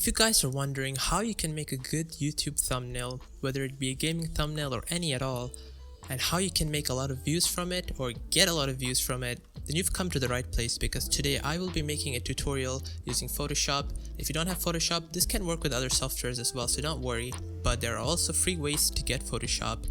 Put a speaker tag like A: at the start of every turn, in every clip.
A: If you guys are wondering how you can make a good YouTube thumbnail, whether it be a gaming thumbnail or any at all, and how you can make a lot of views from it or get a lot of views from it, then you've come to the right place, because today I will be making a tutorial using Photoshop. If you don't have Photoshop, this can work with other softwares as well, so don't worry. But there are also free ways to get Photoshop.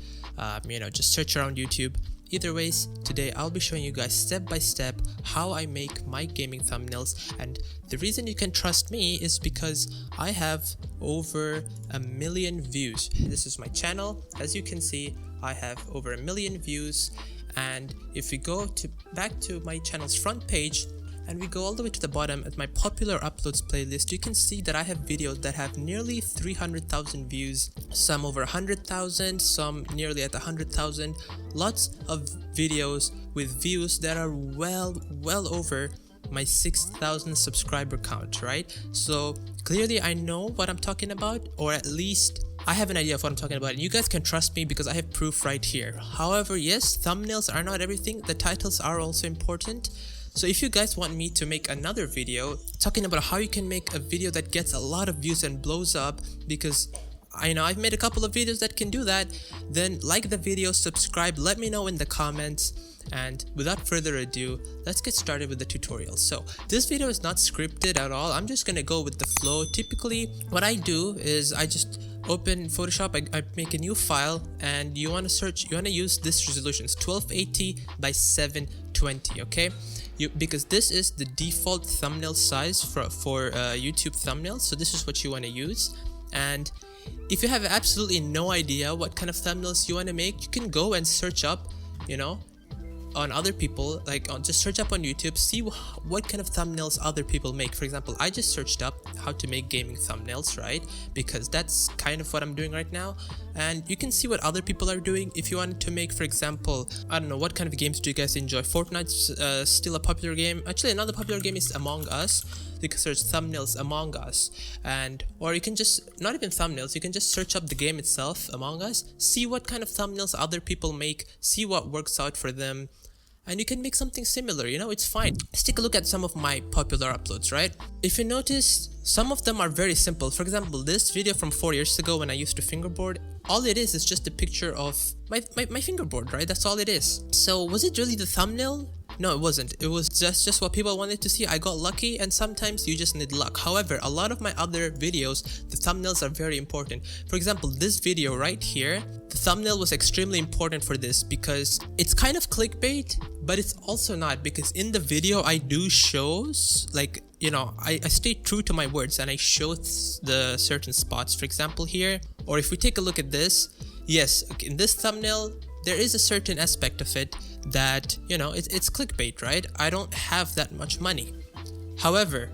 A: Just search around YouTube. Either ways, today I'll be showing you guys step by step how I make my gaming thumbnails, and the reason you can trust me is because I have over 1 million views. This is my channel. As you can see, I have over 1 million views, and if we go back to my channel's front page and we go all the way to the bottom at my popular uploads playlist, you can see that I have videos that have nearly 300,000 views, some over 100,000, some nearly at 100,000. Lots of videos with views that are well over my 6,000 subscriber count, right? So clearly I know what I'm talking about, or at least I have an idea of what I'm talking about, and you guys can trust me because I have proof right here. However, yes, thumbnails are not everything. The titles are also important. So if you guys want me to make another video talking about how you can make a video that gets a lot of views and blows up, because I know I've made a couple of videos that can do that, then like the video, subscribe, let me know in the comments. And without further ado, let's get started with the tutorial. So this video is not scripted at all. I'm just gonna go with the flow. Typically what I do is I just open Photoshop, I make a new file, and you want to use this resolution. It's 1280 by 720, okay? Because this is the default thumbnail size for YouTube thumbnails, so this is what you want to use. And if you have absolutely no idea what kind of thumbnails you want to make, you can go and search up, on other people, just search up on YouTube, see what kind of thumbnails other people make. For example, I just searched up how to make gaming thumbnails, right? Because that's kind of what I'm doing right now, and you can see what other people are doing. If you want to make, for example, I don't know, what kind of games do you guys enjoy? Fortnite's still a popular game. Actually, another popular game is Among Us. You can search thumbnails Among Us, or you can just, not even thumbnails, you can just search up the game itself, Among Us, see what kind of thumbnails other people make, see what works out for them, and you can make something similar. It's fine. Let's take a look at some of my popular uploads, right? If you notice, some of them are very simple. For example, this video from 4 years ago when I used to fingerboard, all it is just a picture of my fingerboard, right? That's all it is. So was it really the thumbnail? No, it wasn't. It was just what people wanted to see. I got lucky, and sometimes you just need luck. However, a lot of my other videos, the thumbnails are very important. For example, this video right here, the thumbnail was extremely important for this because it's kind of clickbait, but it's also not, because in the video I do shows, I stay true to my words and I show the certain spots. For example here, or if we take a look at this, yes, in this thumbnail, there is a certain aspect of it that, it's clickbait, right? I don't have that much money. However,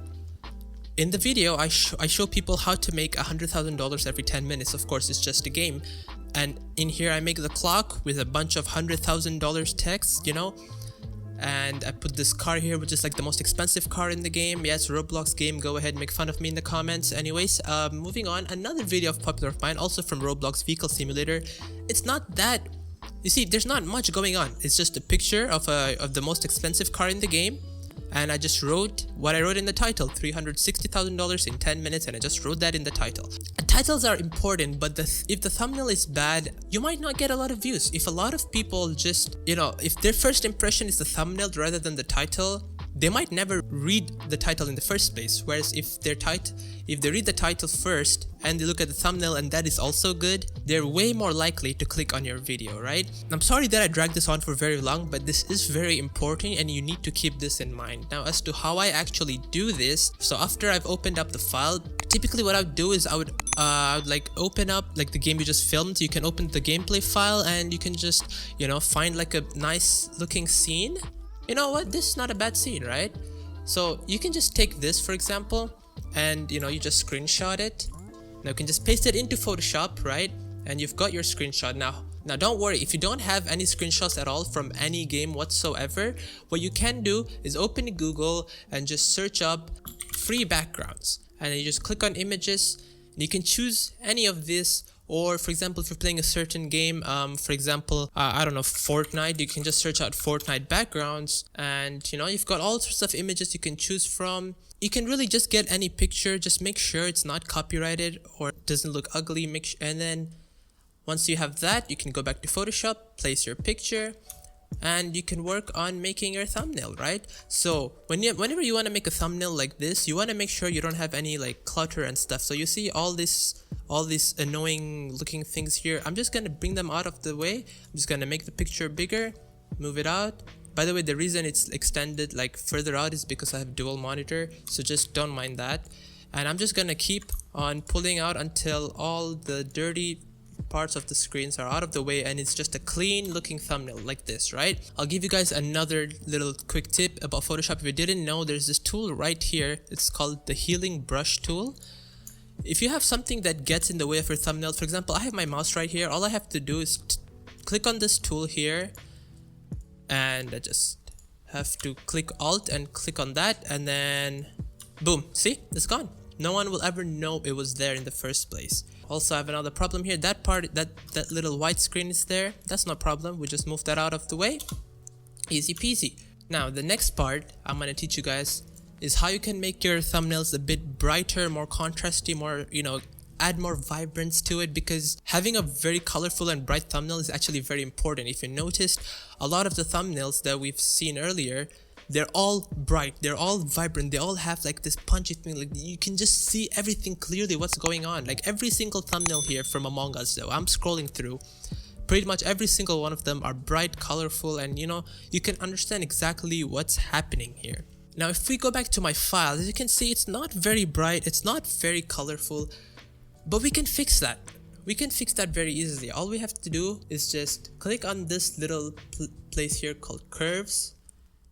A: in the video, I show people how to make $100,000 every 10 minutes. Of course, it's just a game. And in here, I make the clock with a bunch of $100,000 text, and I put this car here, which is like the most expensive car in the game. Yes, Roblox game, go ahead, make fun of me in the comments. Anyways, moving on, another video of popular of mine, also from Roblox Vehicle Simulator. It's not that, you see, there's not much going on. It's just a picture of the most expensive car in the game, and I just wrote what I wrote in the title, $360,000 in 10 minutes, and I just wrote that in the title. And titles are important, but if the thumbnail is bad, you might not get a lot of views. If a lot of people just, if their first impression is the thumbnail rather than the title, they might never read the title in the first place. Whereas if they read the title first and they look at the thumbnail and that is also good, they're way more likely to click on your video, right? I'm sorry that I dragged this on for very long, but this is very important and you need to keep this in mind. Now, as to how I actually do this, so after I've opened up the file, typically what I would do is I would open up the game you just filmed. You can open the gameplay file and you can just, find a nice looking scene. You know what, this is not a bad scene, right? So you can just take this, for example, and you just screenshot it. Now you can just paste it into Photoshop, right? And you've got your screenshot. Now don't worry, if you don't have any screenshots at all from any game whatsoever, what you can do is open Google and just search up free backgrounds, and then you just click on images, and you can choose any of this, Or for example, if you're playing a certain game, for example, I don't know, Fortnite, you can just search out Fortnite backgrounds, and you know, you've got all sorts of images you can choose from. You can really just get any picture, just make sure it's not copyrighted or doesn't look ugly, and then once you have that, you can go back to Photoshop, place your picture, and you can work on making your thumbnail, right? So whenever you want to make a thumbnail like this, you want to make sure you don't have any like clutter and stuff. So you see all these annoying looking things here. I'm just gonna bring them out of the way. I'm just gonna make the picture bigger, move it out. By the way, the reason it's extended like further out is because I have dual monitor, so just don't mind that. And I'm just gonna keep on pulling out until all the dirty parts of the screens are out of the way and it's just a clean looking thumbnail like this, right? I'll give you guys another little quick tip about Photoshop. If you didn't know, there's this tool right here. It's called the healing brush tool. If you have something that gets in the way of your thumbnail, for example, I have my mouse right here. All I have to do is click on this tool here, and I just have to click Alt and click on that, and then boom, see, it's gone. No one will ever know it was there in the first place. Also, I have another problem here. That part, that little white screen is there. That's no problem. We just move that out of the way. Easy peasy. Now, the next part I'm gonna teach you guys is how you can make your thumbnails a bit brighter, more contrasty, more, you know, add more vibrance to it, because having a very colorful and bright thumbnail is actually very important. If you noticed, a lot of the thumbnails that we've seen earlier, they're all bright, they're all vibrant, they all have like this punchy thing, like you can just see everything clearly what's going on. Like every single thumbnail here from Among Us, though, I'm scrolling through, pretty much every single one of them are bright, colorful, and you know, you can understand exactly what's happening here. Now if we go back to my file, as you can see, it's not very bright, it's not very colorful, but we can fix that. We can fix that very easily. All we have to do is just click on this little place here called curves,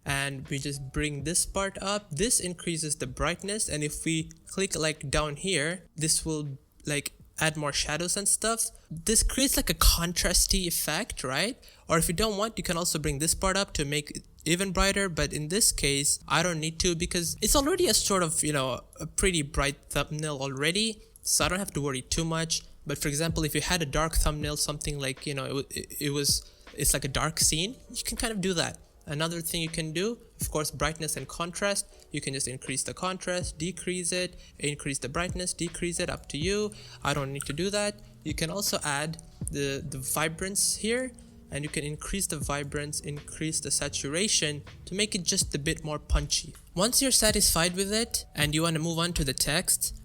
A: and we just bring this part up. This increases the brightness, and if we click like down here, this will like add more shadows and stuff. This creates like a contrasty effect, right? Or if you don't want, you can also bring this part up to make it even brighter, but in this case I don't need to, because it's already a sort of, you know, a pretty bright thumbnail already, so I don't have to worry too much. But for example, if you had a dark thumbnail, something like, you know, it's like a dark scene, you can kind of do that. Another thing you can do, of course, brightness and contrast. You can just increase the contrast, decrease it, increase the brightness, decrease it, up to you. I don't need to do that. You can also add the vibrance here, and you can increase the vibrance, increase the saturation to make it just a bit more punchy. Once you're satisfied with it and you want to move on to the text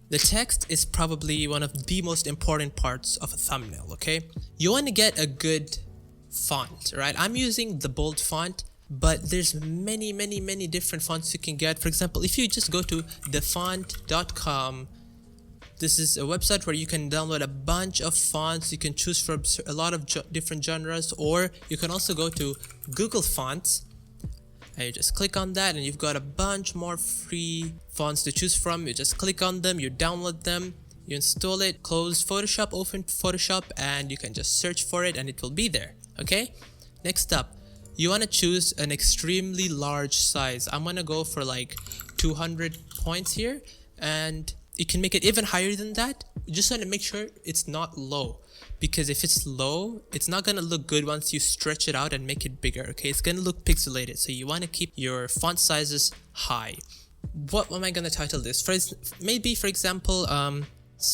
A: is probably one of the most important parts of a thumbnail, okay? You want to get a good font, right? I'm using the bold font, but there's many different fonts you can get. For example, if you just go to thefont.com, this is a website where you can download a bunch of fonts. You can choose from a lot of different genres, or you can also go to Google Fonts and you just click on that, and you've got a bunch more free fonts to choose from. You just click on them, you download them, you install it, close Photoshop, open Photoshop, and you can just search for it and it will be there. Okay, next up, you want to choose an extremely large size. I'm gonna go for like 200 points here, and you can make it even higher than that. You just want to make sure it's not low, because if it's low, it's not gonna look good once you stretch it out and make it bigger. Okay, it's gonna look pixelated, so you want to keep your font sizes high. What am I gonna title this? Maybe for example,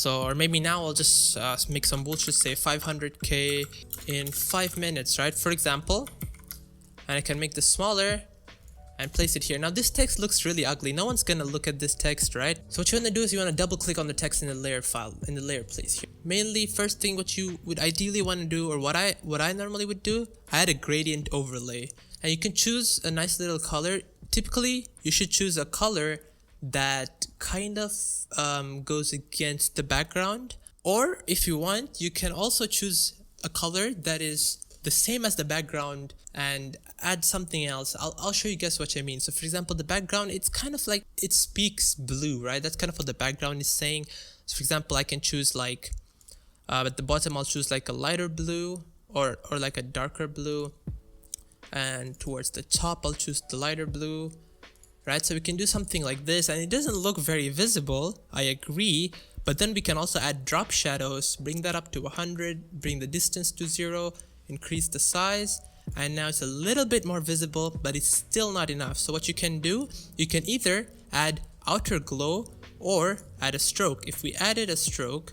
A: or maybe now I'll just make some bullshit, say 500k in 5 minutes, right? For example. And I can make this smaller and place it here. Now this text looks really ugly. No one's gonna look at this text, right? So what you wanna do is you wanna double click on the text in the layer file, in the layer place here. Mainly, first thing what you would ideally wanna do, or what I normally would do, I had a gradient overlay. And you can choose a nice little color. Typically, you should choose a color that kind of goes against the background. Or if you want, you can also choose a color that is the same as the background and add something else. I'll show you guys what I mean. So for example, the background, it's kind of like, it speaks blue, right? That's kind of what the background is saying. So for example, I can choose like, at the bottom I'll choose like a lighter blue or like a darker blue, and towards the top I'll choose the lighter blue, right? So we can do something like this, and it doesn't look very visible, I agree, But then we can also add drop shadows, bring that up to 100, bring the distance to 0, increase the size, and now it's a little bit more visible, but it's still not enough. So what you can do, you can either add outer glow or add a stroke. If we added a stroke,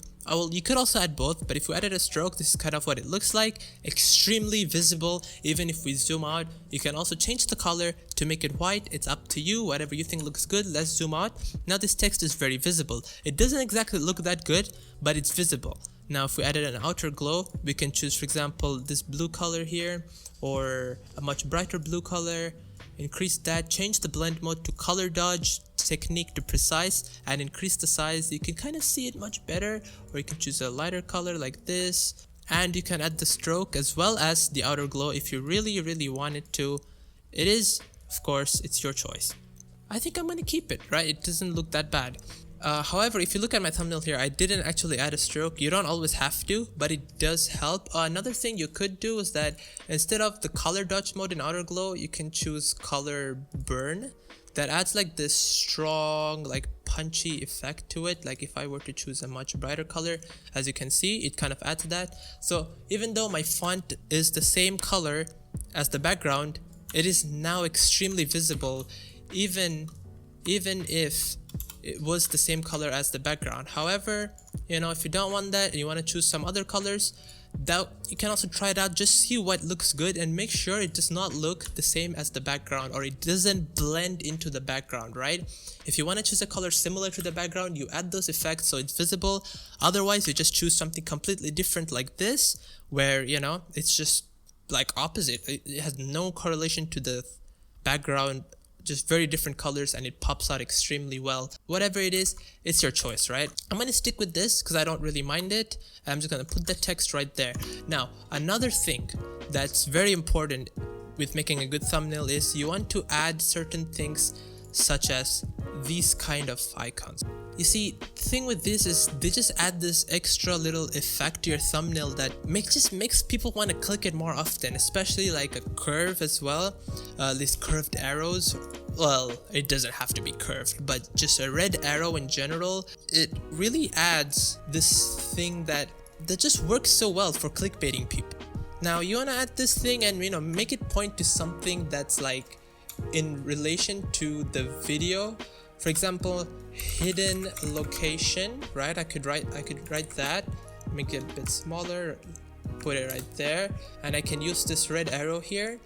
A: you could also add both, but if we added a stroke, this is kind of what it looks like. Extremely visible. Even if we zoom out, you can also change the color to make it white. It's up to you, whatever you think looks good. Let's zoom out. Now this text is very visible. It doesn't exactly look that good, but it's visible. Now if we added an outer glow, we can choose, for example, this blue color here, or a much brighter blue color. Increase that, change the blend mode to color dodge technique to precise, and increase the size. You can kind of see it much better, or you can choose a lighter color like this, and you can add the stroke as well as the outer glow if you really wanted to. It is, of course, it's your choice. I think I'm gonna keep it, right? It doesn't look that bad. However, if you look at my thumbnail here, I didn't actually add a stroke. You don't always have to, but it does help. Another thing you could do is that instead of the color dodge mode in outer glow, you can choose color burn. That adds like this strong, like punchy effect to it. Like if I were to choose a much brighter color, as you can see, it kind of adds that. So even though my font is the same color as the background, it is now extremely visible, even if it was the same color as the background. However, you know, if you don't want that and you want to choose some other colors, that you can also try it out. Just see what looks good and make sure it does not look the same as the background, or it doesn't blend into the background, right? If you want to choose a color similar to the background, you add those effects so it's visible. Otherwise, you just choose something completely different like this, where, you know, it's just like opposite. It has no correlation to the background, just very different colors, and it pops out extremely well. Whatever it is, it's your choice, right? I'm gonna stick with this because I don't really mind it. I'm just gonna put the text right there. Now, another thing that's very important with making a good thumbnail is you want to add certain things such as these kind of icons. You see, the thing with this is they just add this extra little effect to your thumbnail that just makes people want to click it more often, especially like a curve as well. These curved arrows, well, it doesn't have to be curved, but just a red arrow in general, it really adds this thing that just works so well for clickbaiting people. Now you want to add this thing and, you know, make it point to something that's like in relation to the video. For example, hidden location, right? I could write that, make it a bit smaller, put it right there, and I can use this red arrow here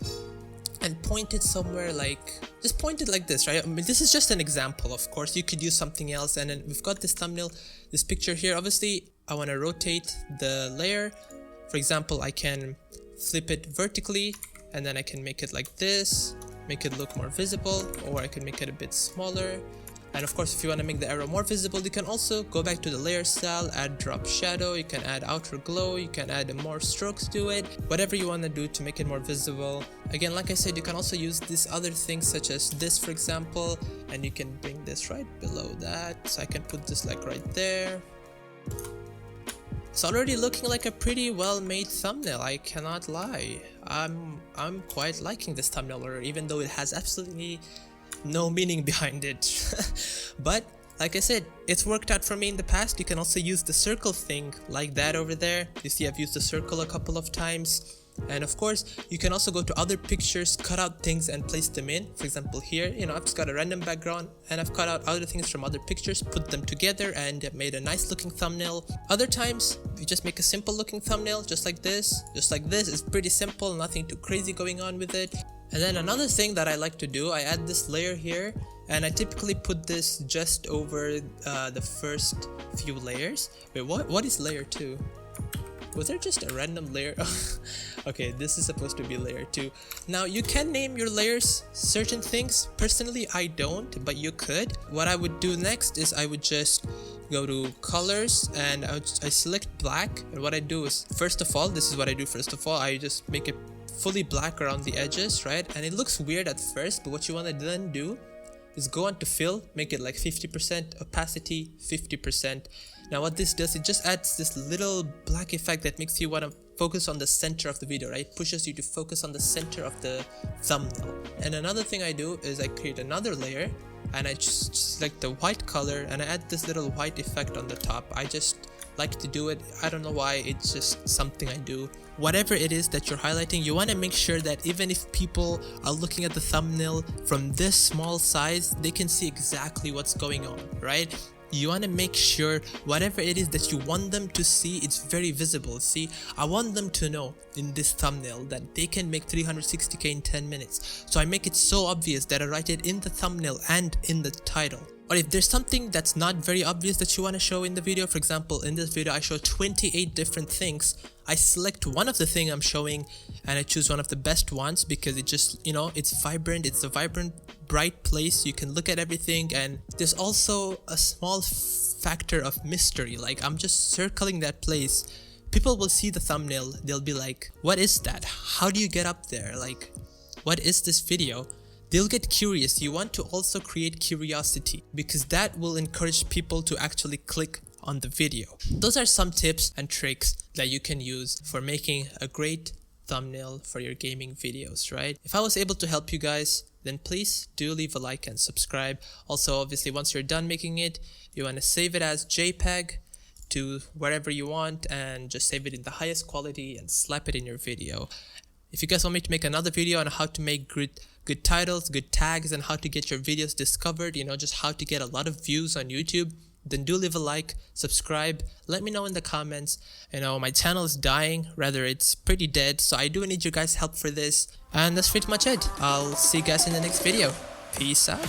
A: and point it somewhere, like just point it like this, right? I mean, this is just an example. Of course, you could use something else. And then we've got this thumbnail, this picture here. Obviously, I want to rotate the layer. For example, I can flip it vertically, and then I can make it like this, make it look more visible, or I can make it a bit smaller. And of course, if you want to make the arrow more visible, you can also go back to the layer style, add drop shadow, you can add outer glow, you can add more strokes to it, whatever you want to do to make it more visible. Again, like I said, you can also use these other things such as this, for example, and you can bring this right below that. So I can put this like right there. It's already looking like a pretty well made thumbnail, I cannot lie. I'm quite liking this thumbnail, or even though it has absolutely no meaning behind it. But like I said, it's worked out for me in the past. You can also use the circle thing like that over there. You see, I've used the circle a couple of times. And of course, you can also go to other pictures, cut out things and place them in. For example, here, you know, I've just got a random background and I've cut out other things from other pictures, put them together and made a nice looking thumbnail. Other times, you just make a simple looking thumbnail, just like this. It's pretty simple, nothing too crazy going on with it. And then another thing that I like to do, I add this layer here, and I typically put this just over the first few layers. Wait, what is layer 2? Was there just a random layer? Okay, this is supposed to be layer 2. Now, you can name your layers certain things. Personally, I don't, but you could. What I would do next is I would just go to colors and I select black. And what I do is, first of all, I just make it fully black around the edges, right? And it looks weird at first, but what you want to then do is go on to fill, make it like 50% opacity, 50%. Now what this does, it just adds this little black effect that makes you want to focus on the center of the video, right? It pushes you to focus on the center of the thumbnail. And another thing I do is I create another layer, and I just like the white color, and I add this little white effect on the top. I just like to do it. I don't know why, it's just something I do. Whatever it is that you're highlighting, you want to make sure that even if people are looking at the thumbnail from this small size, they can see exactly what's going on, right? You want to make sure whatever it is that you want them to see, it's very visible. See, I want them to know in this thumbnail that they can make 360k in 10 minutes. So I make it so obvious that I write it in the thumbnail and in the title. Or if there's something that's not very obvious that you want to show in the video, for example, in this video I show 28 different things. I select one of the thing I'm showing and I choose one of the best ones because it just, you know, it's vibrant, it's a vibrant, bright place. You can look at everything, and there's also a small factor of mystery. Like, I'm just circling that place. People will see the thumbnail, they'll be like, what is that? How do you get up there? Like, what is this video? They'll get curious. You want to also create curiosity because that will encourage people to actually click on the video. Those are some tips and tricks that you can use for making a great thumbnail for your gaming videos, right? If I was able to help you guys, then please do leave a like and subscribe. Also, obviously, once you're done making it, you want to save it as JPEG to wherever you want and just save it in the highest quality and slap it in your video. If you guys want me to make another video on how to make good titles, good tags, and how to get your videos discovered, you know, just how to get a lot of views on YouTube, then do leave a like, subscribe, let me know in the comments. You know, my channel is dying, rather it's pretty dead, so I do need your guys' help for this. And that's pretty much it. I'll see you guys in the next video. Peace out.